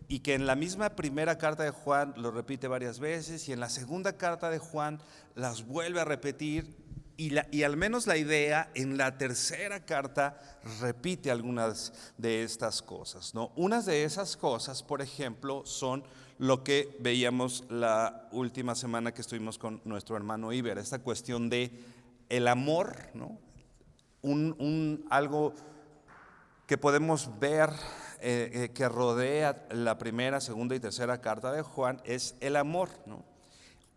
y que en la misma primera carta de Juan lo repite varias veces y en la segunda carta de Juan las vuelve a repetir y al menos la idea en la tercera carta repite algunas de estas cosas, ¿no? Unas de esas cosas, por ejemplo, son lo que veíamos la última semana que estuvimos con nuestro hermano Iber, esta cuestión de el amor, ¿no? Algo que podemos ver que rodea la primera, segunda y tercera carta de Juan es el amor, ¿no?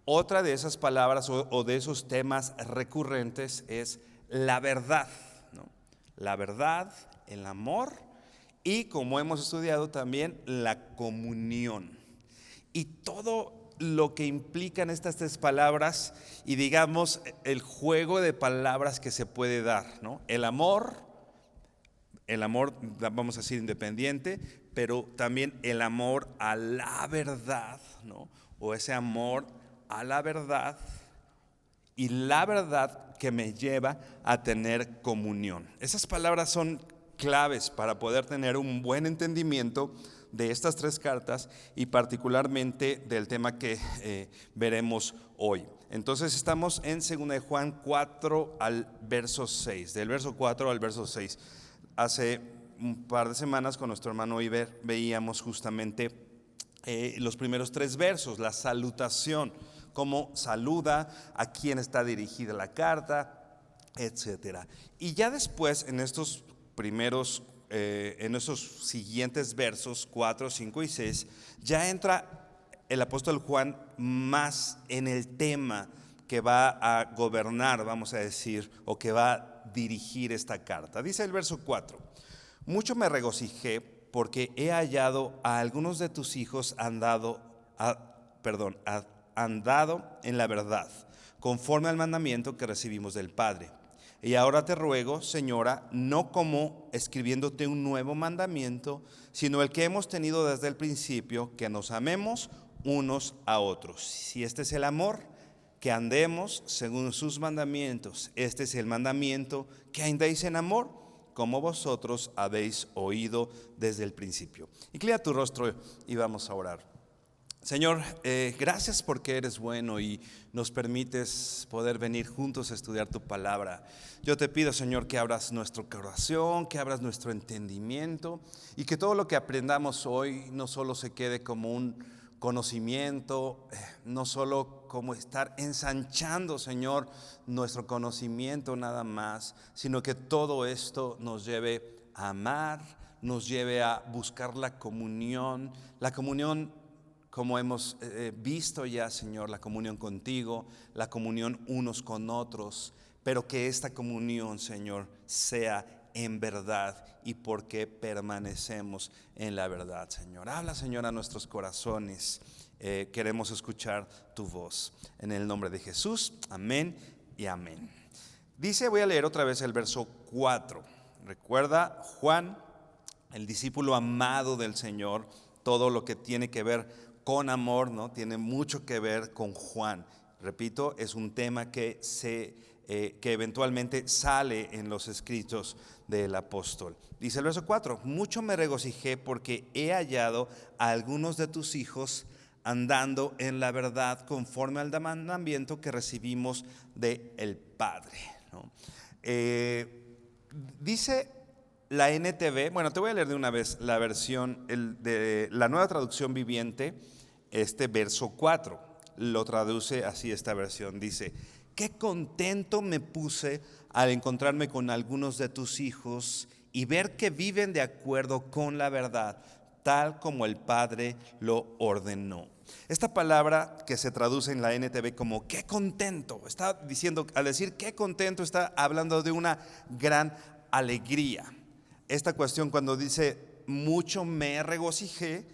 Otra de esas palabras o de esos temas recurrentes es la verdad, ¿no? La verdad, el amor y, como hemos estudiado también, la comunión. Y todo lo que implican estas tres palabras y, digamos, el juego de palabras que se puede dar, ¿no? El amor, vamos a decir, independiente, pero también el amor a la verdad, ¿no? O ese amor a la verdad y la verdad que me lleva a tener comunión. Esas palabras son claves para poder tener un buen entendimiento de estas tres cartas y particularmente del tema que veremos hoy. Entonces estamos en 2 de Juan 4 al verso 6, del verso 4 al verso 6. Hace un par de semanas con nuestro hermano Iber veíamos justamente los primeros tres versos, la salutación, cómo saluda, a quién está dirigida la carta, etcétera. Y ya después en estos primeros, en esos siguientes versos 4, 5 y 6, ya entra el apóstol Juan más en el tema que va a gobernar, vamos a decir, o que va a dirigir esta carta. Dice el verso 4: mucho me regocijé porque he hallado a algunos de tus hijos andado en la verdad, conforme al mandamiento que recibimos del Padre. Y ahora te ruego, Señora, no como escribiéndote un nuevo mandamiento, sino el que hemos tenido desde el principio, que nos amemos unos a otros. Si este es el amor, que andemos según sus mandamientos. Este es el mandamiento, que andéis en amor, como vosotros habéis oído desde el principio. Inclina tu rostro y vamos a orar. Señor, gracias porque eres bueno y nos permites poder venir juntos a estudiar tu palabra. Yo te pido, Señor, que abras nuestro corazón, que abras nuestro entendimiento y que todo lo que aprendamos hoy no solo se quede como un conocimiento, no solo como estar ensanchando, Señor, nuestro conocimiento nada más, sino que todo esto nos lleve a amar, nos lleve a buscar la comunión como hemos visto ya, Señor, la comunión contigo, la comunión unos con otros, pero que esta comunión, Señor, sea en verdad y porque permanecemos en la verdad, Señor. Habla, Señor, a nuestros corazones. Queremos escuchar tu voz. En el nombre de Jesús, amén y amén. Dice, voy a leer otra vez el verso 4. Recuerda, Juan, el discípulo amado del Señor, todo lo que tiene que ver con amor, ¿no? Tiene mucho que ver con Juan. Repito, es un tema que eventualmente sale en los escritos del apóstol. Dice el verso 4: mucho me regocijé porque he hallado a algunos de tus hijos andando en la verdad conforme al mandamiento que recibimos del Padre, ¿no? Dice la NTV, bueno, te voy a leer de una vez la versión de la Nueva Traducción Viviente. Este verso 4 lo traduce así esta versión. Dice: qué contento me puse al encontrarme con algunos de tus hijos y ver que viven de acuerdo con la verdad, tal como el Padre lo ordenó. Esta palabra que se traduce en la NTV como qué contento, está diciendo, al decir qué contento, está hablando de una gran alegría. Esta cuestión cuando dice mucho me regocijé,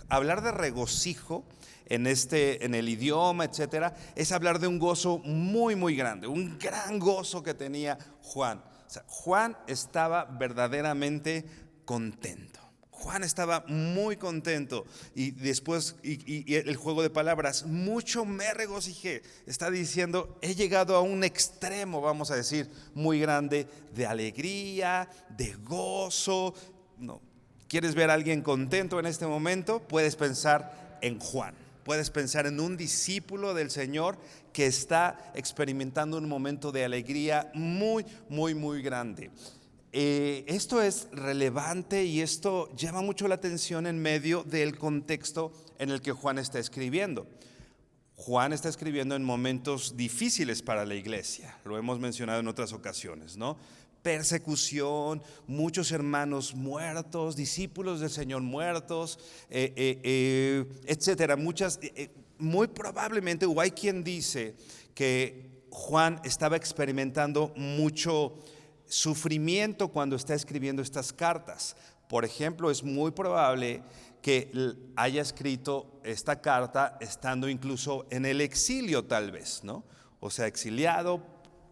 hablar de regocijo en el idioma, etcétera, es hablar de un gozo muy muy grande, un gran gozo que tenía Juan. O sea, Juan estaba verdaderamente contento. Juan estaba muy contento y después y el juego de palabras, mucho me regocijé, está diciendo he llegado a un extremo, vamos a decir, muy grande de alegría, de gozo, no. ¿Quieres ver a alguien contento en este momento? Puedes pensar en Juan. Puedes pensar en un discípulo del Señor que está experimentando un momento de alegría muy, muy, muy grande. Esto es relevante y esto llama mucho la atención en medio del contexto en el que Juan está escribiendo. Juan está escribiendo en momentos difíciles para la iglesia, lo hemos mencionado en otras ocasiones, ¿no? Persecución, muchos hermanos muertos, discípulos del Señor muertos, etcétera. Muy probablemente, o hay quien dice que Juan estaba experimentando mucho sufrimiento cuando está escribiendo estas cartas. Por ejemplo, es muy probable que haya escrito esta carta estando incluso en el exilio, tal vez, ¿no? O sea, exiliado,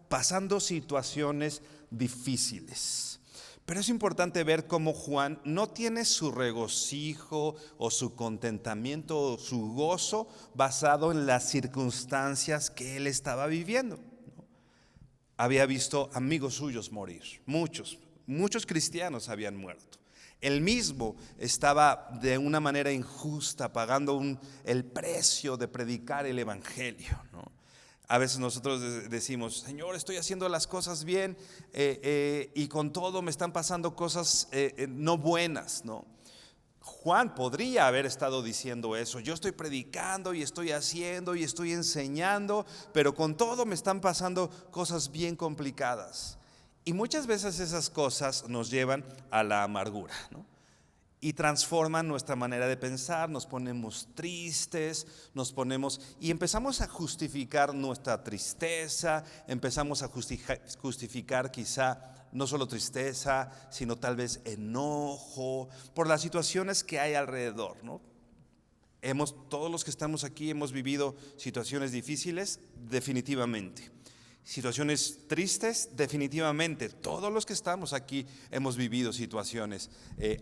pasando situaciones difíciles. Pero es importante ver cómo Juan no tiene su regocijo o su contentamiento o su gozo basado en las circunstancias que él estaba viviendo. Había visto amigos suyos morir, muchos cristianos habían muerto. Él mismo estaba de una manera injusta pagando el precio de predicar el evangelio, ¿no? A veces nosotros decimos: Señor, estoy haciendo las cosas bien, y con todo me están pasando cosas no buenas, ¿no? Juan podría haber estado diciendo eso: yo estoy predicando y estoy haciendo y estoy enseñando, pero con todo me están pasando cosas bien complicadas. Y muchas veces esas cosas nos llevan a la amargura, ¿no? Y transforman nuestra manera de pensar, nos ponemos tristes, y empezamos a justificar nuestra tristeza, empezamos a justificar quizá no solo tristeza, sino tal vez enojo por las situaciones que hay alrededor, ¿no? Todos los que estamos aquí hemos vivido situaciones difíciles, definitivamente. Situaciones tristes, definitivamente. Todos los que estamos aquí hemos vivido situaciones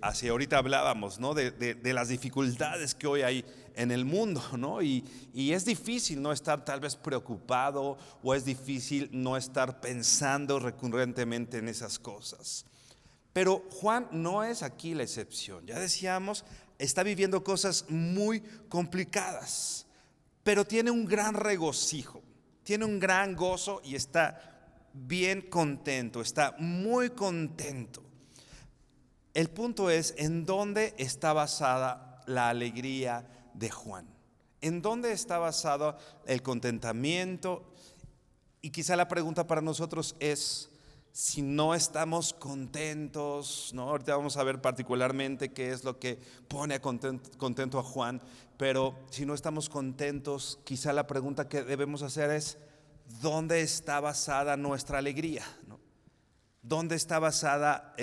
así. Ahorita hablábamos, ¿no? de las dificultades que hoy hay en el mundo, ¿no? Y es difícil no estar tal vez preocupado, o es difícil no estar pensando recurrentemente en esas cosas. Pero Juan no es aquí la excepción. Ya decíamos, está viviendo cosas muy complicadas, pero tiene un gran regocijo. Tiene un gran gozo y está bien contento, está muy contento. El punto es: ¿en dónde está basada la alegría de Juan? ¿En dónde está basado el contentamiento? Y quizá la pregunta para nosotros es: si no estamos contentos, ¿no? Ahorita vamos a ver particularmente qué es lo que pone contento a Juan, pero si no estamos contentos, quizá la pregunta que debemos hacer es: ¿dónde está basada nuestra alegría, ¿no? ¿Dónde está basada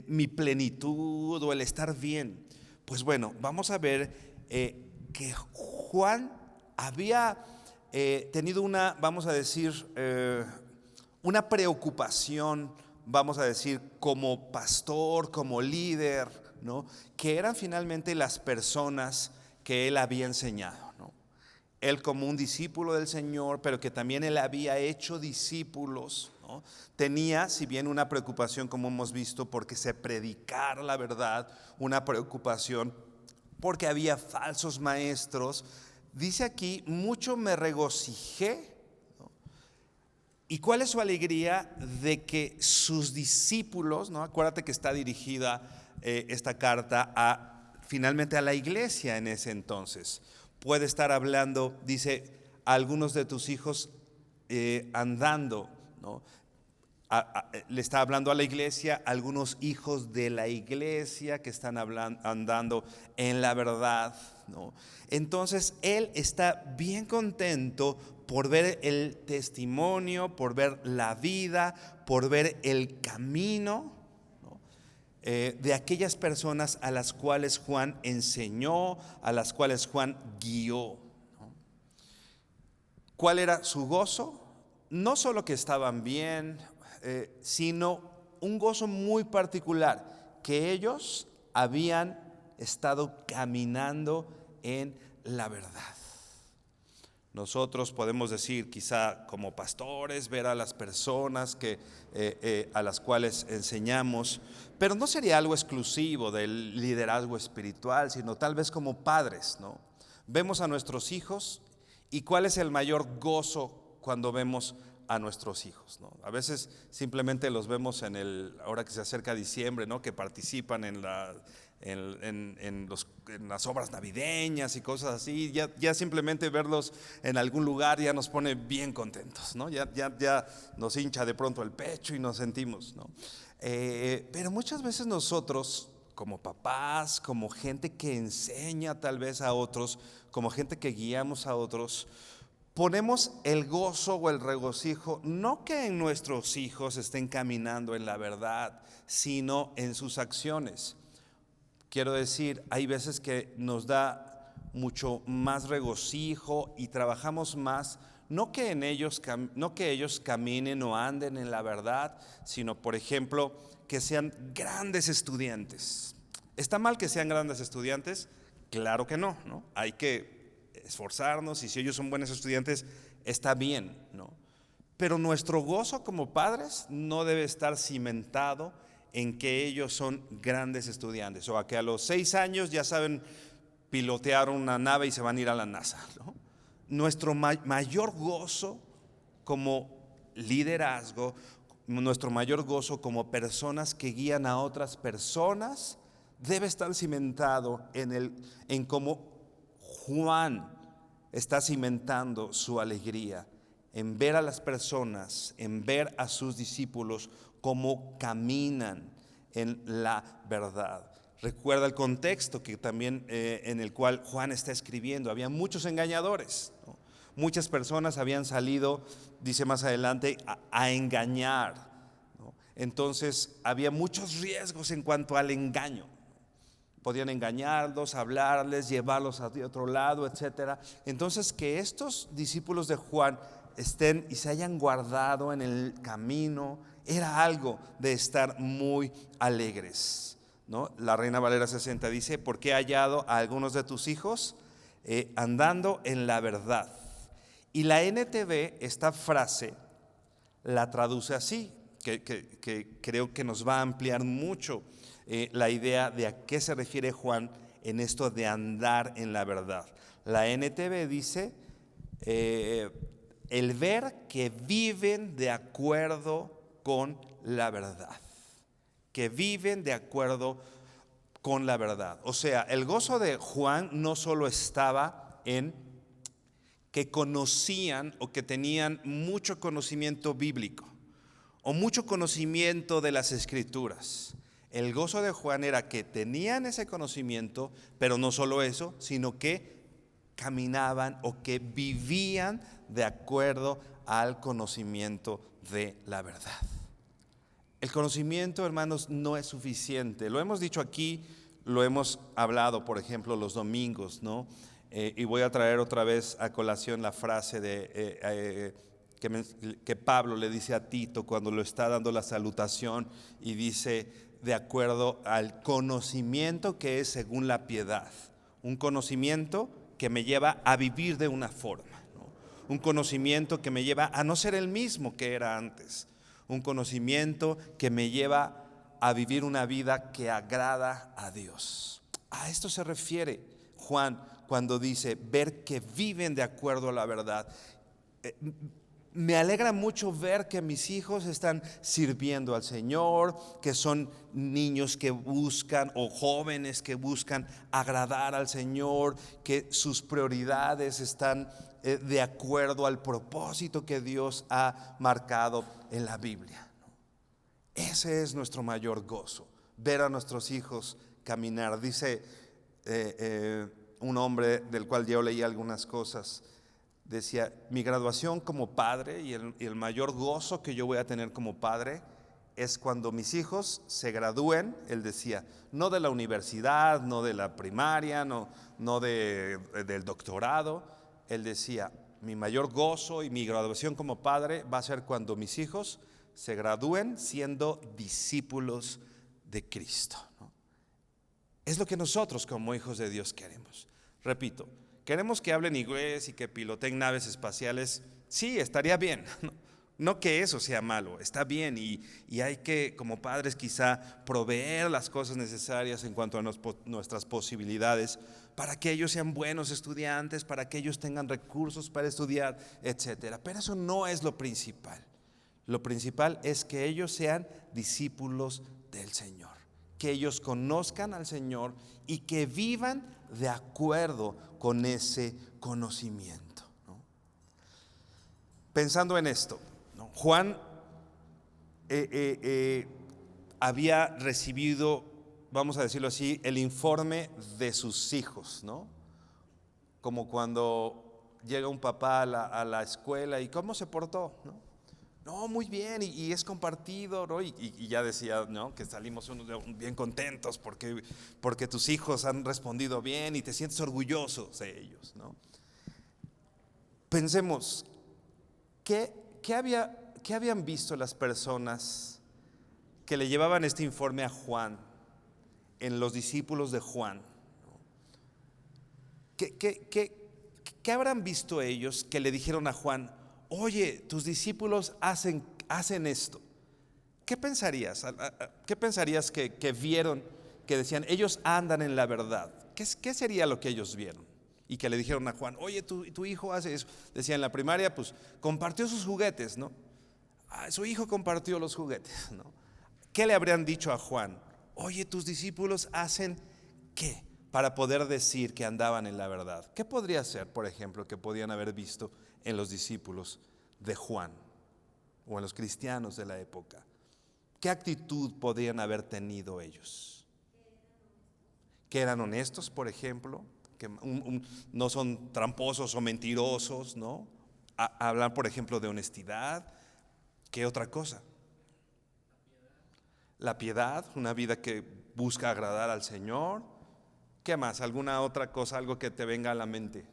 mi plenitud o el estar bien? Pues bueno, vamos a ver que Juan había tenido vamos a decir, una preocupación, vamos a decir, como pastor, como líder, ¿no? Que eran finalmente las personas que él había enseñado, ¿no? Él como un discípulo del Señor, pero que también él había hecho discípulos, ¿no? Tenía, si bien una preocupación, como hemos visto, porque se predicara la verdad, una preocupación porque había falsos maestros. Dice aquí: mucho me regocijé, ¿no? ¿Y cuál es su alegría? De que sus discípulos, ¿no? Acuérdate que está dirigida esta carta finalmente a la iglesia en ese entonces. Puede estar hablando, dice, a algunos de tus hijos andando, ¿no? Le está hablando a la iglesia, algunos hijos de la iglesia que están andando en la verdad, ¿no? Entonces él está bien contento por ver el testimonio, por ver la vida, por ver el camino, ¿no? De aquellas personas a las cuales Juan enseñó, a las cuales Juan guió, ¿no? ¿Cuál era su gozo? No solo que estaban bien, sino un gozo muy particular, que ellos habían estado caminando en la verdad. Nosotros podemos decir, quizá como pastores, ver a las personas a las cuales enseñamos, pero no sería algo exclusivo del liderazgo espiritual, sino tal vez como padres, ¿no? Vemos a nuestros hijos y cuál es el mayor gozo cuando vemos a nuestros hijos, ¿no? A veces simplemente los vemos ahora que se acerca diciembre, ¿no? Que participan en las obras navideñas y cosas así. Ya simplemente verlos en algún lugar ya nos pone bien contentos, ¿no? Ya nos hincha de pronto el pecho y nos sentimos, ¿no? Pero muchas veces nosotros, como papás, como gente que enseña tal vez a otros, como gente que guiamos a otros, ponemos el gozo o el regocijo, no que en nuestros hijos estén caminando en la verdad, sino en sus acciones. Quiero decir, hay veces que nos da mucho más regocijo y trabajamos más, no que ellos caminen o anden en la verdad, sino, por ejemplo, que sean grandes estudiantes. ¿Está mal que sean grandes estudiantes? Claro que no, ¿no? Hay que esforzarnos, y si ellos son buenos estudiantes, está bien, ¿no? Pero nuestro gozo como padres no debe estar cimentado en que ellos son grandes estudiantes, o a que a los 6 años ya saben pilotear una nave y se van a ir a la NASA, ¿no? Nuestro mayor gozo como liderazgo, nuestro mayor gozo como personas que guían a otras personas, debe estar cimentado en cómo Juan está cimentando su alegría, en ver a las personas, en ver a sus discípulos cómo caminan en la verdad. Recuerda el contexto que también en el cual Juan está escribiendo. Había muchos engañadores, ¿no? Muchas personas habían salido, dice más adelante, a engañar, ¿no? Entonces había muchos riesgos en cuanto al engaño. Podían engañarlos, hablarles, llevarlos a otro lado, etcétera. Entonces, que estos discípulos de Juan estén y se hayan guardado en el camino era algo de estar muy alegres, ¿no? La Reina Valera 60 dice: porque he hallado a algunos de tus hijos andando en la verdad. Y la NTV, esta frase la traduce así, que creo que nos va a ampliar mucho la idea de a qué se refiere Juan en esto de andar en la verdad. La NTV dice: el ver que viven de acuerdo con la verdad. Que viven de acuerdo con la verdad. O sea, el gozo de Juan no solo estaba en que conocían o que tenían mucho conocimiento bíblico o mucho conocimiento de las escrituras. El gozo de Juan era que tenían ese conocimiento, pero no solo eso, sino que caminaban o que vivían de acuerdo al conocimiento de la verdad. El conocimiento, hermanos, no es suficiente. Lo hemos dicho aquí, lo hemos hablado, por ejemplo, los domingos, ¿no? Y voy a traer otra vez a colación la frase que Pablo le dice a Tito cuando lo está dando la salutación, y dice: de acuerdo al conocimiento que es según la piedad. Un conocimiento que me lleva a vivir de una forma, ¿no? Un conocimiento que me lleva a no ser el mismo que era antes. Un conocimiento que me lleva a vivir una vida que agrada a Dios. A esto se refiere Juan cuando dice ver que viven de acuerdo a la verdad. Me alegra mucho ver que mis hijos están sirviendo al Señor, que son niños que buscan, o jóvenes que buscan agradar al Señor, que sus prioridades están de acuerdo al propósito que Dios ha marcado en la Biblia. Ese es nuestro mayor gozo, ver a nuestros hijos caminar. Dice un hombre del cual yo leí algunas cosas, decía: mi graduación como padre y el mayor gozo que yo voy a tener como padre es cuando mis hijos se gradúen. Él decía: no de la universidad, no de la primaria, no del doctorado. Él decía: mi mayor gozo y mi graduación como padre va a ser cuando mis hijos se gradúen siendo discípulos de Cristo, ¿no? Es lo que nosotros como hijos de Dios queremos. Repito, queremos que hablen inglés y que piloten naves espaciales. Sí, estaría bien. No que eso sea malo, está bien y hay que, como padres, quizá proveer las cosas necesarias en cuanto a nuestras posibilidades para que ellos sean buenos estudiantes, para que ellos tengan recursos para estudiar, etcétera. Pero eso no es lo principal. Lo principal es que ellos sean discípulos del Señor, que ellos conozcan al Señor y que vivan de acuerdo con ese conocimiento, ¿no? Pensando en esto, ¿no? Juan había recibido, vamos a decirlo así, el informe de sus hijos, ¿no? Como cuando llega un papá a la escuela y ¿cómo se portó?, ¿no? No, muy bien, y es compartido, ¿no? Y ya decía, ¿no?, que salimos bien contentos porque tus hijos han respondido bien y te sientes orgulloso de ellos, ¿no? Pensemos, ¿qué habían visto las personas que le llevaban este informe a Juan, en los discípulos de Juan? ¿Qué habrán visto ellos que le dijeron a Juan: oye, tus discípulos hacen esto? ¿Qué pensarías? ¿Qué pensarías que vieron, que decían, ellos andan en la verdad? ¿Qué sería lo que ellos vieron? Y que le dijeron a Juan: oye, tu hijo hace eso. Decía en la primaria, pues compartió sus juguetes, ¿no? Su hijo compartió los juguetes, ¿no? ¿Qué le habrían dicho a Juan? Oye, tus discípulos hacen ¿qué? Para poder decir que andaban en la verdad. ¿Qué podría ser, por ejemplo, que podían haber visto en los discípulos de Juan o en los cristianos de la época? ¿Qué actitud podrían haber tenido ellos? Que eran honestos, por ejemplo, que no son tramposos o mentirosos, ¿no? Hablar, por ejemplo, de honestidad. ¿Qué otra cosa? La piedad, una vida que busca agradar al Señor. ¿Qué más? ¿Alguna otra cosa, algo que te venga a la mente?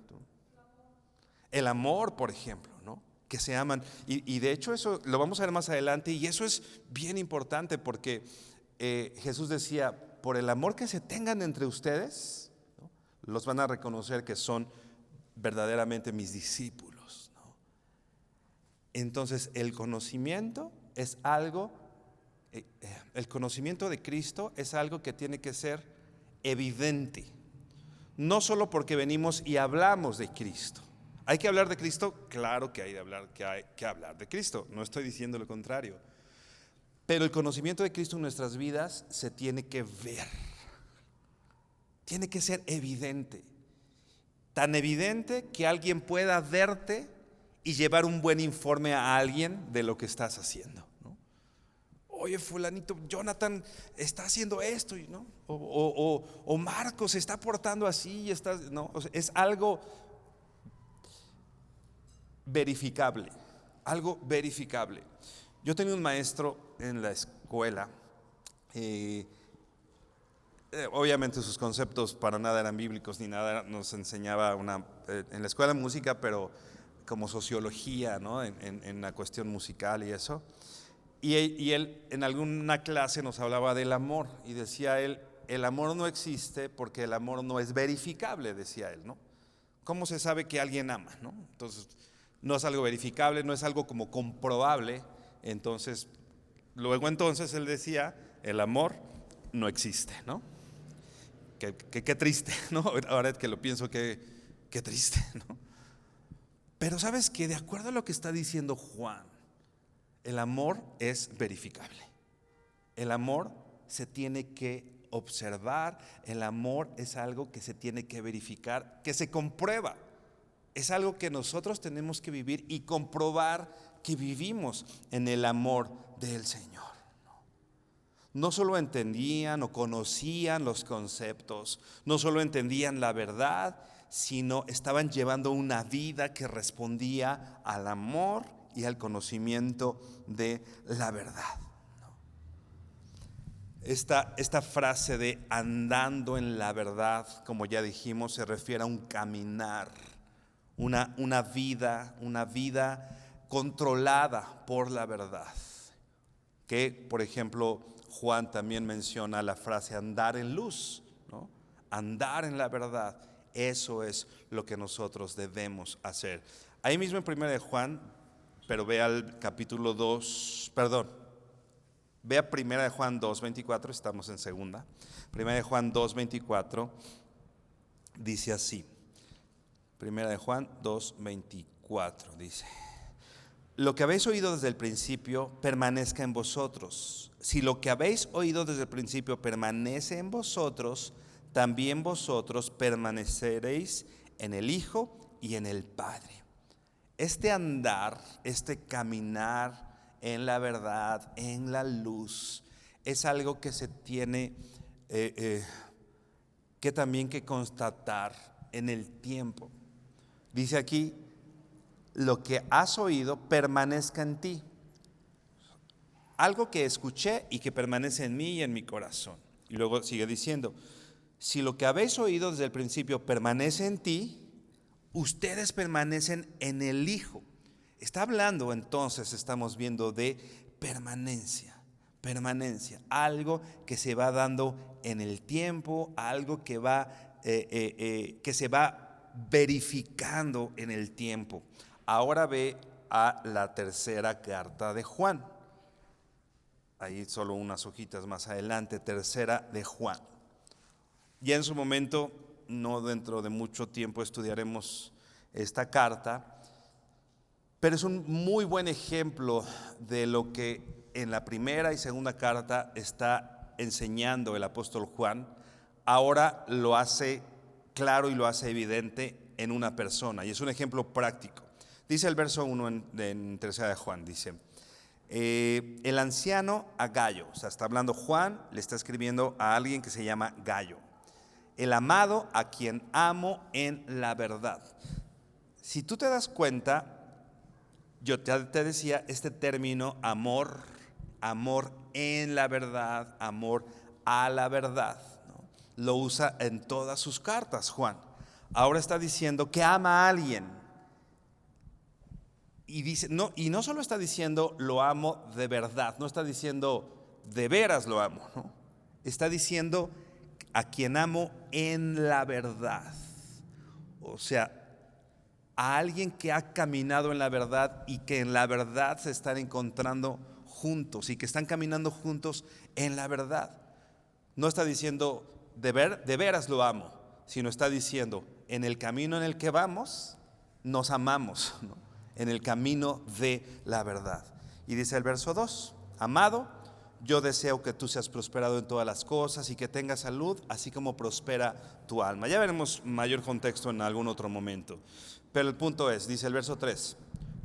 El amor, por ejemplo, ¿no? Que se aman. Y de hecho eso lo vamos a ver más adelante, y eso es bien importante porque Jesús decía: por el amor que se tengan entre ustedes, ¿no?, los van a reconocer que son verdaderamente mis discípulos, ¿no? Entonces el conocimiento es algo, el conocimiento de Cristo es algo que tiene que ser evidente, no solo porque venimos y hablamos de Cristo. ¿Hay que hablar de Cristo? Claro que hay que hablar de Cristo, no estoy diciendo lo contrario. Pero el conocimiento de Cristo en nuestras vidas se tiene que ver, tiene que ser evidente. Tan evidente que alguien pueda verte y llevar un buen informe a alguien de lo que estás haciendo, ¿no? Oye, fulanito, Jonathan está haciendo esto, ¿no? O Marcos se está portando así, ¿no? O sea, es algo verificable, algo verificable. Yo tenía un maestro en la escuela, obviamente sus conceptos para nada eran bíblicos ni nada, nos enseñaba en la escuela música, pero como sociología, ¿no?, en la cuestión musical y eso. Y él en alguna clase nos hablaba del amor y decía él: el amor no existe porque el amor no es verificable, decía él, ¿no? ¿Cómo se sabe que alguien ama, no? Entonces, no es algo verificable, no es algo como comprobable. Entonces, luego entonces él decía: el amor no existe, ¿no? Qué triste, ¿no? Ahora que lo pienso, qué triste, ¿no? Pero sabes que de acuerdo a lo que está diciendo Juan, el amor es verificable. El amor se tiene que observar, el amor es algo que se tiene que verificar, que se comprueba. Es algo que nosotros tenemos que vivir y comprobar que vivimos en el amor del Señor. No solo entendían o conocían los conceptos, no solo entendían la verdad, sino estaban llevando una vida que respondía al amor y al conocimiento de la verdad. Esta frase de andando en la verdad, como ya dijimos, se refiere a un caminar, una vida controlada por la verdad. Que, por ejemplo, Juan también menciona la frase andar en luz, ¿no? Andar en la verdad. Eso es lo que nosotros debemos hacer. Ahí mismo en 1 de Juan, pero ve al capítulo 2, perdón, ve a 1 de Juan 2:24, estamos en segunda. 1 de Juan 2:24 dice así. 1 de Juan 2:24 dice: lo que habéis oído desde el principio permanezca en vosotros. Si lo que habéis oído desde el principio permanece en vosotros, también vosotros permaneceréis en el Hijo y en el Padre. Este andar, este caminar en la verdad, en la luz, es algo que se tiene que también que constatar en el tiempo. Dice aquí: lo que has oído permanezca en ti. Algo que escuché y que permanece en mí y en mi corazón. Y luego sigue diciendo: si lo que habéis oído desde el principio permanece en ti, ustedes permanecen en el Hijo. Está hablando entonces, estamos viendo de permanencia. Permanencia, algo que se va dando en el tiempo, algo que que se va verificando en el tiempo. Ahora ve a la tercera carta de Juan. Ahí solo unas hojitas más adelante, tercera de Juan. Ya en su momento, no dentro de mucho tiempo, estudiaremos esta carta, pero es un muy buen ejemplo de lo que en la primera y segunda carta está enseñando el apóstol Juan. Ahora lo hace claro y lo hace evidente en una persona, y es un ejemplo práctico. Dice el verso 1 en tercera de Juan, dice: el anciano a Gayo, o sea, está hablando Juan, le está escribiendo a alguien que se llama Gayo, el amado a quien amo en la verdad. Si tú te das cuenta, yo te decía este término amor, amor en la verdad, amor a la verdad, ¿no? Lo usa en todas sus cartas Juan. Ahora está diciendo que ama a alguien. Y dice, no, y no solo está diciendo lo amo de verdad, no está diciendo de veras lo amo, ¿no? Está diciendo a quien amo en la verdad. O sea, a alguien que ha caminado en la verdad y que en la verdad se están encontrando juntos y que están caminando juntos en la verdad. No está diciendo de veras lo amo, sino está diciendo en el camino en el que vamos nos amamos, ¿no? En el camino de la verdad. Y dice el verso 2: amado, yo deseo que tú seas prosperado en todas las cosas y que tengas salud, así como prospera tu alma. Ya veremos mayor contexto en algún otro momento. Pero el punto es, dice el verso 3: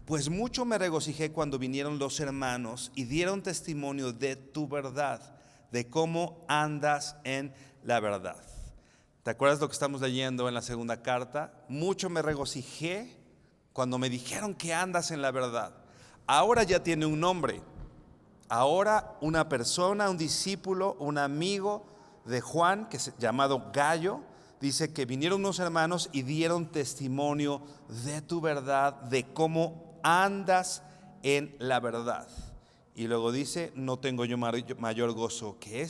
pues mucho me regocijé cuando vinieron los hermanos y dieron testimonio de tu verdad, de cómo andas en la verdad. ¿Te acuerdas lo que estamos leyendo en la segunda carta? Mucho me regocijé cuando me dijeron que andas en la verdad. Ahora ya tiene un nombre. Ahora una persona, un discípulo, un amigo de Juan, que es llamado Gayo, dice que vinieron unos hermanos y dieron testimonio de tu verdad, de cómo andas en la verdad. Y luego dice: no tengo yo mayor gozo que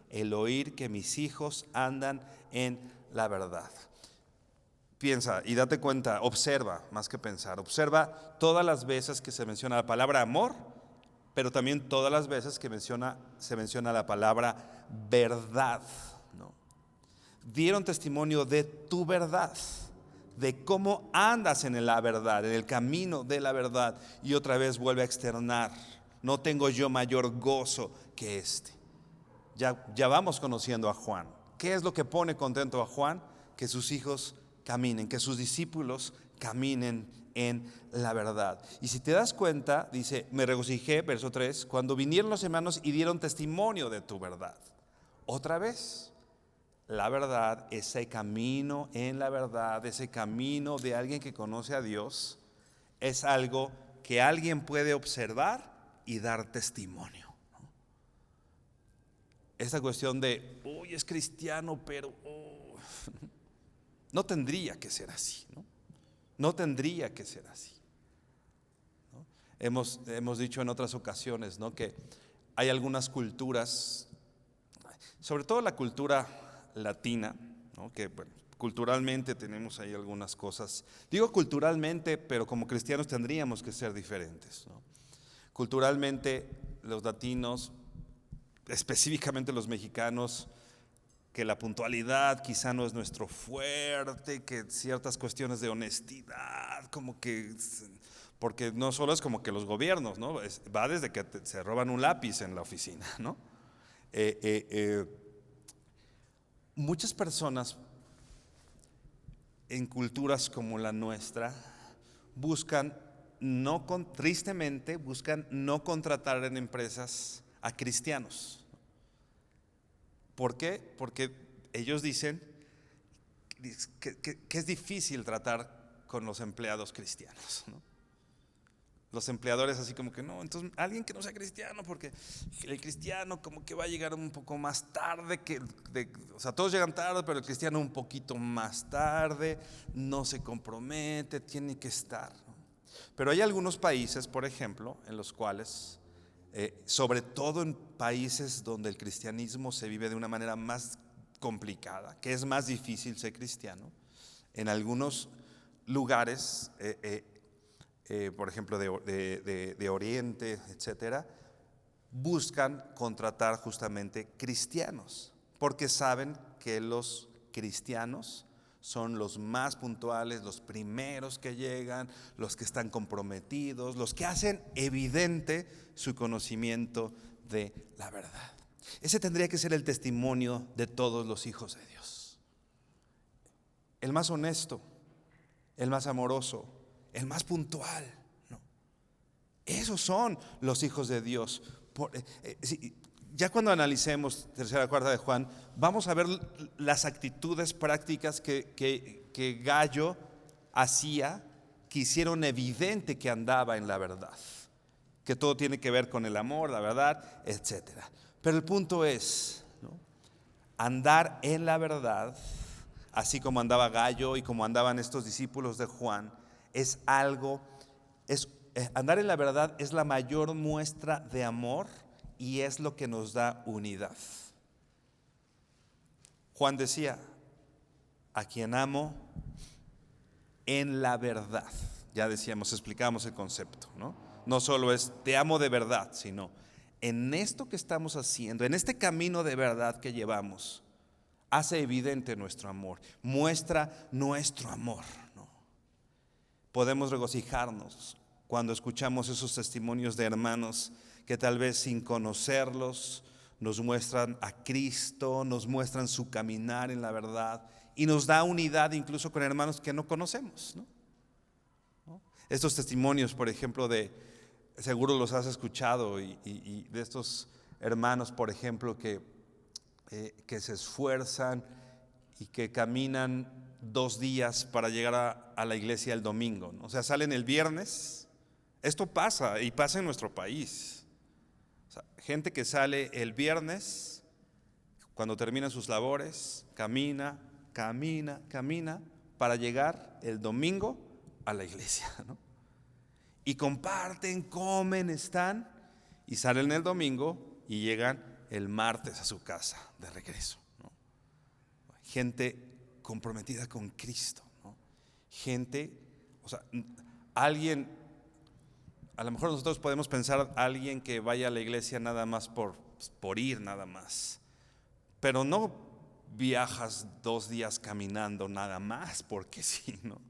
el oír que mis hijos andan en la verdad. Piensa y date cuenta, observa, más que pensar, observa todas las veces que se menciona la palabra amor, pero también todas las veces que se menciona la palabra verdad, ¿no? Dieron testimonio de tu verdad, de cómo andas en la verdad, en el camino de la verdad. Y otra vez vuelve a externar: no tengo yo mayor gozo que Ya vamos conociendo a Juan. ¿Qué es lo que pone contento a Juan? Que sus hijos caminen, que sus discípulos caminen en la verdad. Y si te das cuenta, dice: me regocijé, verso 3, cuando vinieron los hermanos y dieron testimonio de tu verdad. Otra vez, la verdad, ese camino en la verdad, ese camino de alguien que conoce a Dios, es algo que alguien puede observar y dar testimonio. Esta cuestión de, uy, es cristiano, pero no tendría que ser así, ¿no? No tendría que ser así, ¿no? Hemos dicho en otras ocasiones, ¿no?, que hay algunas culturas, sobre todo la cultura latina, ¿no?, que bueno, culturalmente tenemos ahí algunas cosas. Digo culturalmente, pero como cristianos tendríamos que ser diferentes, ¿no? Culturalmente los latinos, específicamente los mexicanos, que la puntualidad quizá no es nuestro fuerte, que ciertas cuestiones de honestidad, como que, porque no solo es como que los gobiernos, ¿no? Va desde que se roban un lápiz en la oficina, ¿no? Muchas personas en culturas como la nuestra buscan tristemente buscan no contratar en empresas a cristianos. ¿Por qué? Porque ellos dicen que es difícil tratar con los empleados cristianos, ¿no? Los empleadores así como que no, entonces alguien que no sea cristiano, porque el cristiano como que va a llegar un poco más tarde, o sea, todos llegan tarde, pero el cristiano un poquito más tarde, no se compromete, tiene que estar, ¿no? Pero hay algunos países, por ejemplo, en los cuales, sobre todo en países donde el cristianismo se vive de una manera más complicada, que es más difícil ser cristiano, en algunos lugares, por ejemplo de Oriente, etcétera, buscan contratar justamente cristianos, porque saben que los cristianos son los más puntuales, los primeros que llegan, los que están comprometidos, los que hacen evidente su conocimiento de la verdad. Ese tendría que ser el testimonio de todos los hijos de Dios. El más honesto, el más amoroso, el más puntual, ¿no? Esos son los hijos de Dios. Ya cuando analicemos tercera cuarta de Juan, vamos a ver las actitudes prácticas que Gallo hacía, que hicieron evidente que andaba en la verdad, que todo tiene que ver con el amor, la verdad, etcétera. Pero el punto es, ¿no?, andar en la verdad, así como andaba Gallo y como andaban estos discípulos de Juan, andar en la verdad es la mayor muestra de amor y es lo que nos da unidad. Juan decía: a quien amo en la verdad. Ya decíamos, explicábamos el concepto, ¿no? No solo es te amo de verdad, sino en esto que estamos haciendo, en este camino de verdad que llevamos, hace evidente nuestro amor, muestra nuestro amor, ¿no? Podemos regocijarnos cuando escuchamos esos testimonios de hermanos que tal vez sin conocerlos nos muestran a Cristo, nos muestran su caminar en la verdad y nos da unidad incluso con hermanos que no conocemos, ¿no? Estos testimonios, por ejemplo, seguro los has escuchado, y de estos hermanos, por ejemplo, que se esfuerzan y que caminan 2 días para llegar a la iglesia el domingo, ¿no? O sea, salen el viernes. Esto pasa y pasa en nuestro país. O sea, gente que sale el viernes, cuando termina sus labores, camina para llegar el domingo a la iglesia, ¿no? Y comparten, comen, están, y salen el domingo y llegan el martes a su casa de regreso, ¿no? Gente comprometida con Cristo, ¿no? Gente, o sea, alguien, a lo mejor nosotros podemos pensar alguien que vaya a la iglesia nada más por ir nada más, pero no viajas 2 días caminando nada más porque sí, ¿no?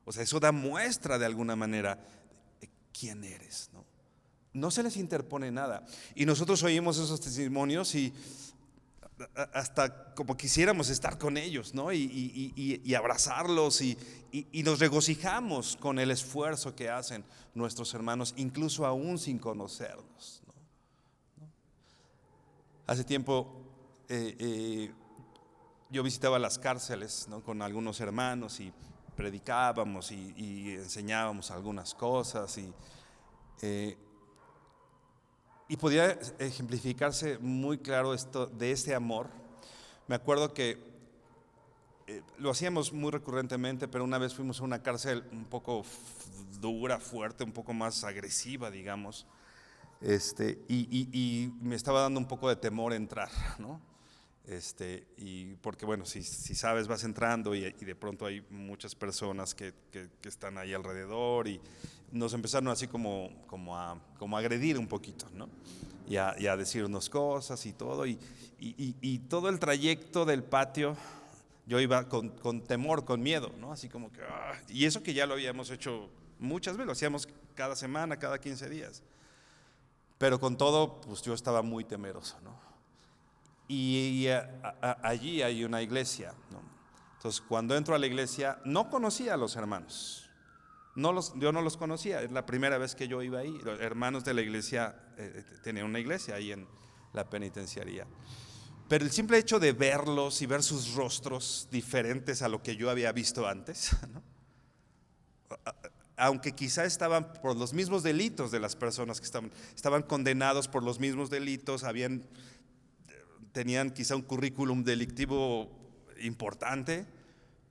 O sea, eso da muestra de alguna manera de quién eres, ¿no? No se les interpone nada. Y nosotros oímos esos testimonios y hasta como quisiéramos estar con ellos, ¿no? Y abrazarlos y nos regocijamos con el esfuerzo que hacen nuestros hermanos, incluso aún sin conocerlos, ¿no? Hace tiempo yo visitaba las cárceles, ¿no?, con algunos hermanos y predicábamos y enseñábamos algunas cosas y podía ejemplificarse muy claro esto de este amor. Me acuerdo que lo hacíamos muy recurrentemente, pero una vez fuimos a una cárcel un poco dura, fuerte, un poco más agresiva, digamos, y me estaba dando un poco de temor entrar, ¿no? Y porque bueno, si sabes, vas entrando y de pronto hay muchas personas que están ahí alrededor y nos empezaron así como a agredir un poquito, ¿no? Y a decirnos cosas y todo. Y todo el trayecto del patio yo iba con temor, con miedo, ¿no? Así como que, y eso que ya lo habíamos hecho muchas veces, lo hacíamos cada semana, cada 15 días. Pero con todo, pues yo estaba muy temeroso, ¿no? Y allí hay una iglesia, ¿no? Entonces, cuando entro a la iglesia, no conocía a los hermanos. Yo no los conocía, es la primera vez que yo iba ahí. Los hermanos de la iglesia tenían una iglesia ahí en la penitenciaría. Pero el simple hecho de verlos y ver sus rostros diferentes a lo que yo había visto antes, ¿no? Aunque quizá estaban por los mismos delitos de las personas que estaban condenados por los mismos delitos, tenían quizá un currículum delictivo importante,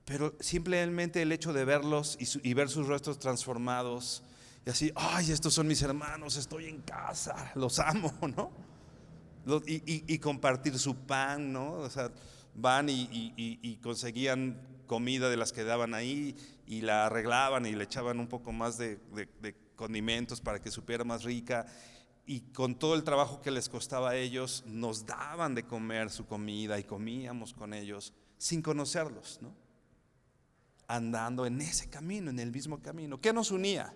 pero simplemente el hecho de verlos y ver sus rostros transformados y así, ay, estos son mis hermanos, estoy en casa, los amo, ¿no? Y compartir su pan, ¿no? O sea, van y conseguían comida de las que daban ahí y la arreglaban y le echaban un poco más de condimentos para que supiera más rica. Y con todo el trabajo que les costaba a ellos, nos daban de comer su comida y comíamos con ellos sin conocerlos, ¿no? Andando en ese camino, en el mismo camino. ¿Qué nos unía?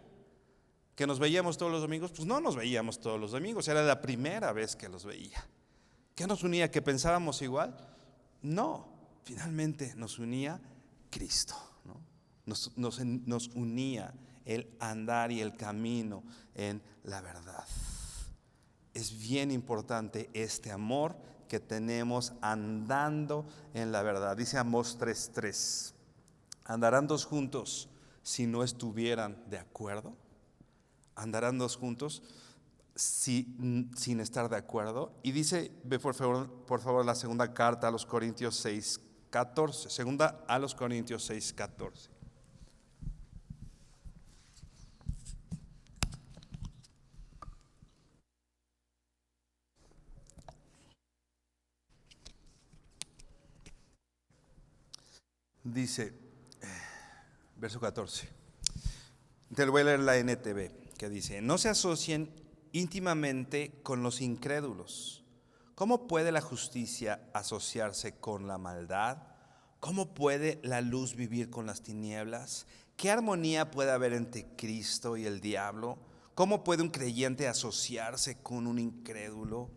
¿Que nos veíamos todos los domingos? Pues no nos veíamos todos los domingos, era la primera vez que los veía. ¿Qué nos unía? ¿Que pensábamos igual? No, finalmente nos unía Cristo, ¿no? Nos unía el andar y el camino en la verdad. Es bien importante este amor que tenemos andando en la verdad. Dice Amós 3:3, ¿andarán dos juntos si no estuvieran de acuerdo? ¿Andarán dos juntos sin estar de acuerdo? Y dice, ve por favor la segunda carta a los Corintios 6:14. Segunda a los Corintios 6:14. Dice, verso 14. Te lo voy a leer la NTV, que dice, no se asocien íntimamente con los incrédulos. ¿Cómo puede la justicia asociarse con la maldad? ¿Cómo puede la luz vivir con las tinieblas? ¿Qué armonía puede haber entre Cristo y el diablo? ¿Cómo puede un creyente asociarse con un incrédulo?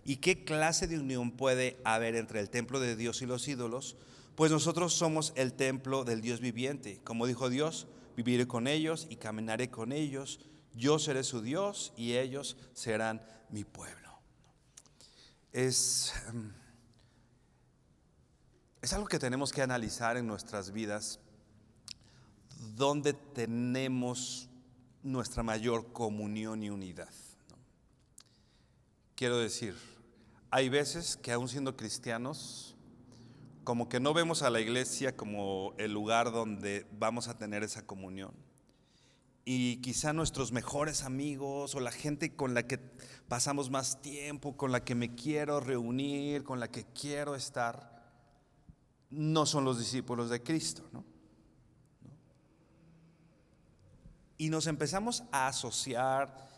¿Y qué clase de unión puede haber entre el templo de Dios y los ídolos? Pues nosotros somos el templo del Dios viviente. Como dijo Dios, viviré con ellos y caminaré con ellos. Yo seré su Dios y ellos serán mi pueblo. Es algo que tenemos que analizar en nuestras vidas, donde tenemos nuestra mayor comunión y unidad, ¿no? Quiero decir, hay veces que aún siendo cristianos, como que no vemos a la iglesia como el lugar donde vamos a tener esa comunión. Y quizá nuestros mejores amigos o la gente con la que pasamos más tiempo, con la que me quiero reunir, con la que quiero estar, no son los discípulos de Cristo, ¿no? Y nos empezamos a asociar.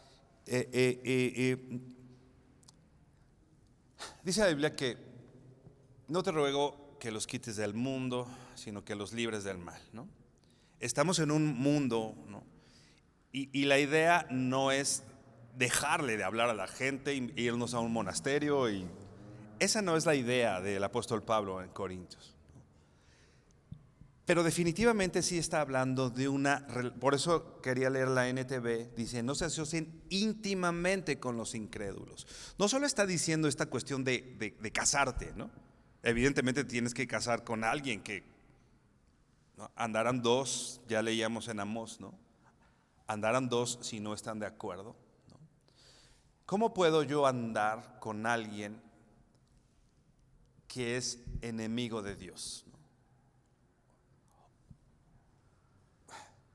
Dice la Biblia que no te ruego que los quites del mundo, sino que los libres del mal, ¿no? Estamos en un mundo, ¿no? Y la idea no es dejarle de hablar a la gente e irnos a un monasterio. Y esa no es la idea del apóstol Pablo en Corintios. Pero definitivamente sí está hablando de por eso quería leer la NTV, dice, no se asocien íntimamente con los incrédulos. No solo está diciendo esta cuestión de casarte, ¿no? Evidentemente tienes que casar con alguien que, ¿no? Andarán dos, ya leíamos en Amós, ¿no? Andarán dos si no están de acuerdo, ¿no? ¿Cómo puedo yo andar con alguien que es enemigo de Dios?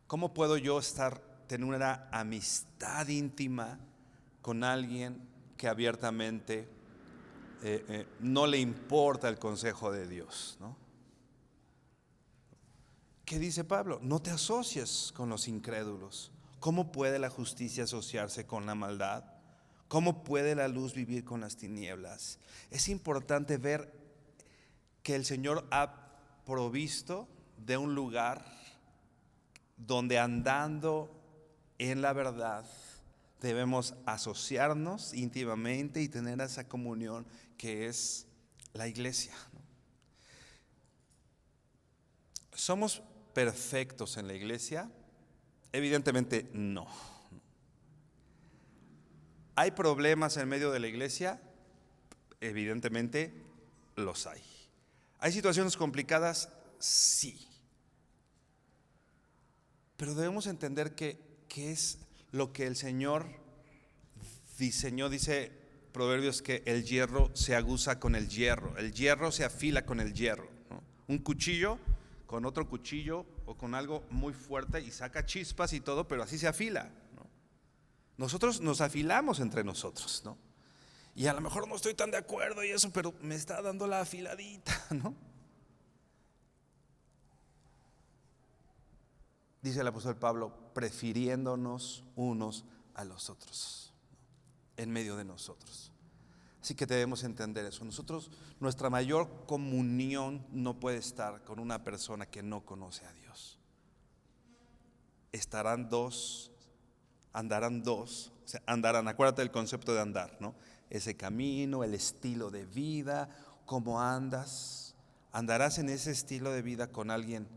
¿Cómo puedo yo tener una amistad íntima con alguien que abiertamente no le importa el consejo de Dios, ¿no? ¿Qué dice Pablo? No te asocies con los incrédulos. ¿Cómo puede la justicia asociarse con la maldad? ¿Cómo puede la luz vivir con las tinieblas? Es importante ver que el Señor ha provisto de un lugar donde, andando en la verdad, debemos asociarnos íntimamente y tener esa comunión que es la iglesia, ¿no? ¿Somos perfectos en la iglesia? Evidentemente no. ¿Hay problemas en medio de la iglesia? Evidentemente los hay. ¿Hay situaciones complicadas? Sí. Pero debemos entender que es lo que el Señor diseñó. Dice Proverbios que el hierro se aguza con el hierro se afila con el hierro, ¿no? Un cuchillo con otro cuchillo o con algo muy fuerte y saca chispas y todo, pero así se afila, ¿no? Nosotros nos afilamos entre nosotros, ¿no? Y a lo mejor no estoy tan de acuerdo y eso, pero me está dando la afiladita, ¿no? Dice el apóstol Pablo, prefiriéndonos unos a los otros, ¿no? En medio de nosotros. Así que debemos entender eso. Nuestra mayor comunión no puede estar con una persona que no conoce a Dios. Estarán dos, andarán dos, o sea, andarán, acuérdate del concepto de andar, ¿no? Ese camino, el estilo de vida, cómo andas. Andarás en ese estilo de vida con alguien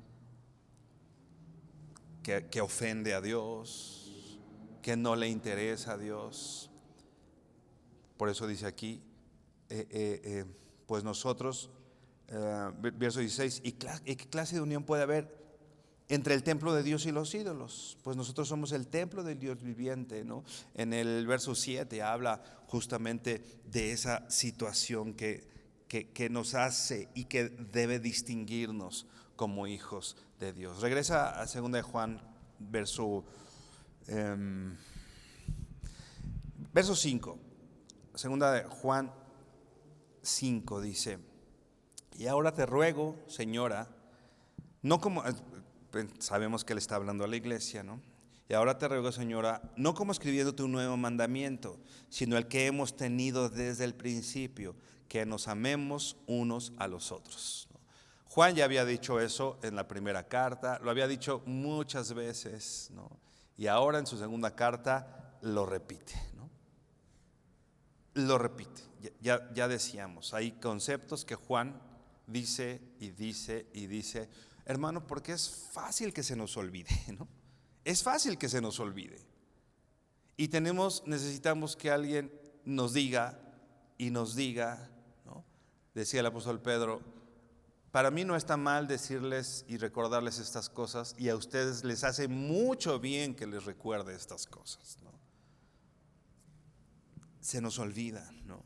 que ofende a Dios, que no le interesa a Dios. Por eso dice aquí, pues nosotros, verso 16, ¿y qué clase de unión puede haber entre el templo de Dios y los ídolos? Pues nosotros somos el templo del Dios viviente, ¿no? En el verso 7 habla justamente de esa situación que nos hace y que debe distinguirnos como hijos de Dios. Regresa a 2 de Juan, verso 5. 2 de Juan 5 dice: y ahora te ruego, señora, no como, sabemos que él está hablando a la iglesia, ¿no? Y ahora te ruego, señora, no como escribiéndote un nuevo mandamiento, sino el que hemos tenido desde el principio, que nos amemos unos a los otros, ¿no? Juan ya había dicho eso en la primera carta, lo había dicho muchas veces, ¿no? Y ahora en su segunda carta lo repite, ¿no? Lo repite. Ya decíamos, hay conceptos que Juan dice y dice y dice, hermano, porque es fácil que se nos olvide, ¿no? Es fácil que se nos olvide. Y necesitamos que alguien nos diga y nos diga, ¿no? Decía el apóstol Pedro, para mí no está mal decirles y recordarles estas cosas, y a ustedes les hace mucho bien que les recuerde estas cosas, ¿no? Se nos olvida, ¿no?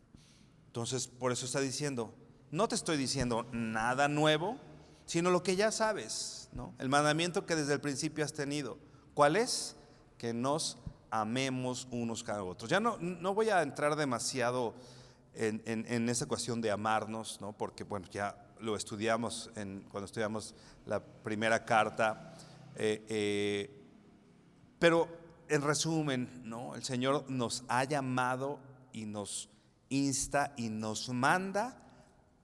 Entonces, por eso está diciendo, no te estoy diciendo nada nuevo, sino lo que ya sabes, ¿no? El mandamiento que desde el principio has tenido. ¿Cuál es? Que nos amemos unos a otros. Ya no voy a entrar demasiado en esa cuestión de amarnos, ¿no? Porque bueno, ya lo estudiamos cuando estudiamos la primera carta, pero en resumen, ¿no? El Señor nos ha llamado y nos insta y nos manda